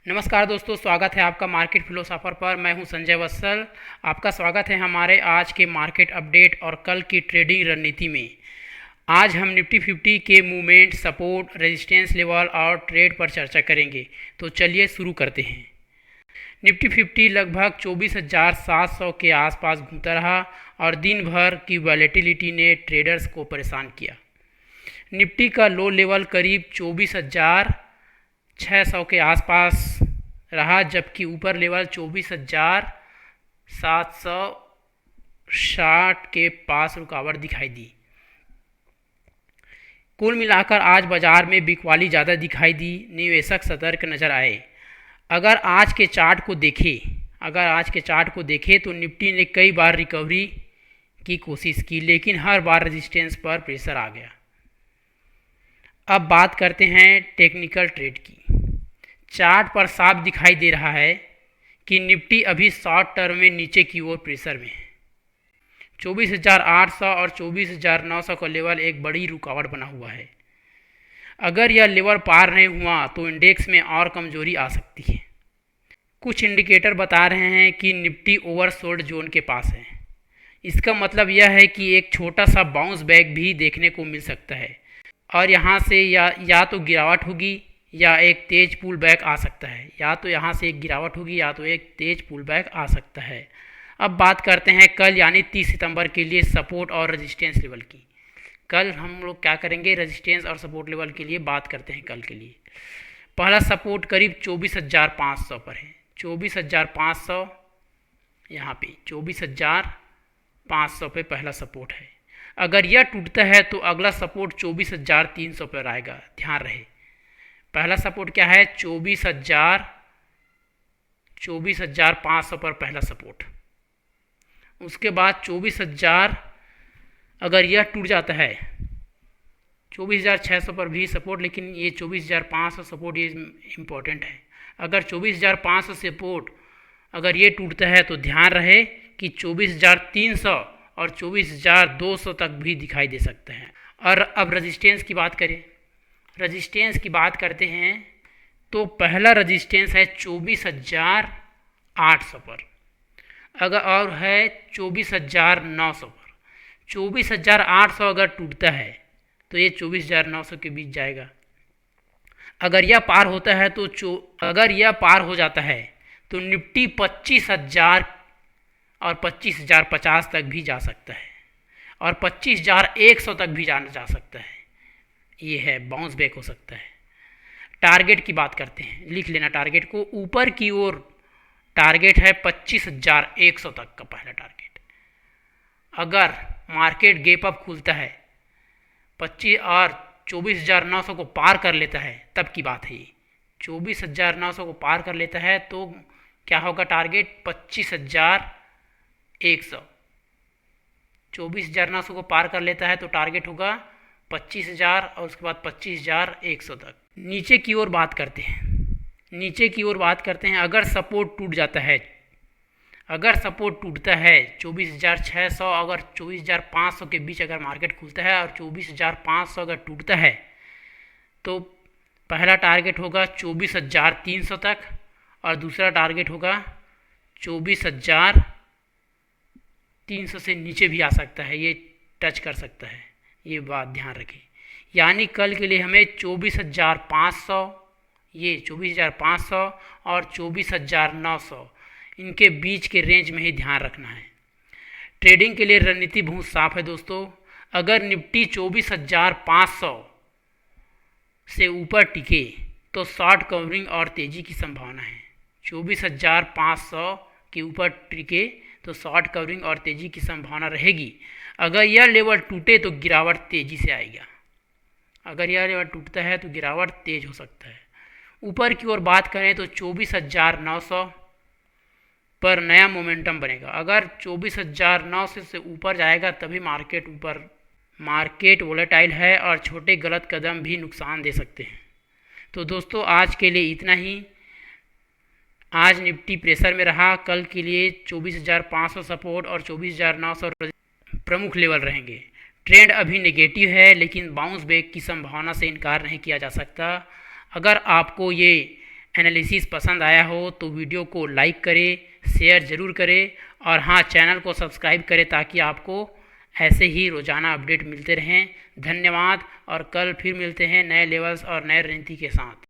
नमस्कार दोस्तों, स्वागत है आपका मार्केट फिलोसोफर पर। मैं हूं संजय वत्सल। आपका स्वागत है हमारे आज के मार्केट अपडेट और कल की ट्रेडिंग रणनीति में। आज हम निफ्टी 50 के मूवमेंट, सपोर्ट, रेजिस्टेंस लेवल और ट्रेड पर चर्चा करेंगे। तो चलिए शुरू करते हैं। निफ्टी 50 लगभग 24,700 के आसपास घूमता रहा और दिन भर की वॉलेटिलिटी ने ट्रेडर्स को परेशान किया। निफ्टी का लो लेवल करीब 24,600 के आसपास रहा, जबकि ऊपर लेवल 24,760 के पास रुकावट दिखाई दी। कुल मिलाकर आज बाजार में बिकवाली ज़्यादा दिखाई दी। निवेशक सतर्क नज़र आए। अगर आज के चार्ट को देखें तो निफ्टी ने कई बार रिकवरी की कोशिश की, लेकिन हर बार रेजिस्टेंस पर प्रेशर आ गया। अब बात करते हैं टेक्निकल ट्रेड की। चार्ट पर साफ दिखाई दे रहा है कि निफ्टी अभी शॉर्ट टर्म में नीचे की ओर प्रेशर में है। 24,800 और 24,900 का लेवल एक बड़ी रुकावट बना हुआ है। अगर यह लेवल पार नहीं हुआ तो इंडेक्स में और कमजोरी आ सकती है। कुछ इंडिकेटर बता रहे हैं कि निफ्टी ओवरसोल्ड जोन के पास है। इसका मतलब यह है कि एक छोटा सा बाउंस बैक भी देखने को मिल सकता है और यहाँ से या तो गिरावट होगी या एक तेज पुल बैक आ सकता है। या तो यहाँ से एक गिरावट होगी या तो एक तेज पुल बैक आ सकता है। अब बात करते हैं कल यानी 30 सितंबर के लिए सपोर्ट और रेजिस्टेंस लेवल की। कल हम लोग क्या करेंगे, रेजिस्टेंस और सपोर्ट लेवल के लिए बात करते हैं कल के लिए। पहला सपोर्ट करीब 24,500 पर है। 24,500 यहाँ पे 24,500 पे पहला सपोर्ट है। अगर यह टूटता है तो अगला सपोर्ट 24,300 पर आएगा। ध्यान रहे, पहला सपोर्ट क्या है, 24,500 पर पहला सपोर्ट। उसके बाद 24,000 अगर यह टूट जाता है, 24,600 पर भी सपोर्ट, लेकिन ये 24,500 सपोर्ट ये इम्पोर्टेंट है। अगर 24,500 सपोर्ट अगर ये टूटता है तो ध्यान रहे कि 24,300 और 24,200 तक भी दिखाई दे सकते हैं। और अब रेजिस्टेंस की बात करें, रेजिस्टेंस की बात करते हैं तो पहला रेजिस्टेंस है 24,800 पर और है 24,900 पर। 24,800 अगर टूटता है तो ये 24,900 के बीच जाएगा। अगर यह पार होता है तो अगर यह पार हो जाता है तो निफ्टी 25,000 और 25,050 तक भी जा सकता है और 25,100 तक भी जा सकता है। ये है, बाउंस बैक हो सकता है। टारगेट की बात करते हैं, लिख लेना टारगेट को। ऊपर की ओर टारगेट है 25,100 तक का पहला टारगेट। अगर मार्केट गैप अप खुलता है 25 और 24,900 को पार कर लेता है तब की बात है। ये 24,900 को पार कर लेता है तो क्या होगा, टारगेट 25,100। 24,900 को पार कर लेता है तो टारगेट होगा 25,000 और उसके बाद 25,100 तक। नीचे की ओर बात करते हैं। अगर सपोर्ट टूट जाता है, अगर सपोर्ट टूटता है 24,600 अगर 24,500 के बीच अगर मार्केट खुलता है और 24,500 अगर टूटता है तो पहला टारगेट होगा 24,300 तक और दूसरा टारगेट होगा 24,300 से नीचे भी आ सकता है, ये टच कर सकता है। ये बात ध्यान रखें। यानी कल के लिए हमें 24,500, ये 24,500 और 24,900 इनके बीच के रेंज में ही ध्यान रखना है। ट्रेडिंग के लिए रणनीति बहुत साफ है दोस्तों। अगर निफ्टी 24,500 से ऊपर टिके तो शॉर्ट कवरिंग और तेज़ी की संभावना है। 24,500 के ऊपर टिके तो शॉर्ट कवरिंग और तेज़ी की संभावना रहेगी। अगर यह लेवल टूटे तो गिरावट तेज़ी से आएगा। अगर यह लेवल टूटता है तो गिरावट तेज हो सकता है। ऊपर की ओर बात करें तो 24,900 पर नया मोमेंटम बनेगा। अगर 24,900 से ऊपर जाएगा तभी मार्केट वोलेटाइल है और छोटे गलत कदम भी नुकसान दे सकते हैं। तो दोस्तों आज के लिए इतना ही। आज निफ्टी प्रेशर में रहा। कल के लिए 24,500 सपोर्ट और 24,900 प्रमुख लेवल रहेंगे। ट्रेंड अभी नेगेटिव है लेकिन बाउंस बैक की संभावना से इनकार नहीं किया जा सकता। अगर आपको ये एनालिसिस पसंद आया हो तो वीडियो को लाइक करें, शेयर ज़रूर करें और हाँ, चैनल को सब्सक्राइब करें ताकि आपको ऐसे ही रोज़ाना अपडेट मिलते रहें। धन्यवाद और कल फिर मिलते हैं नए लेवल्स और नए रणनीति के साथ।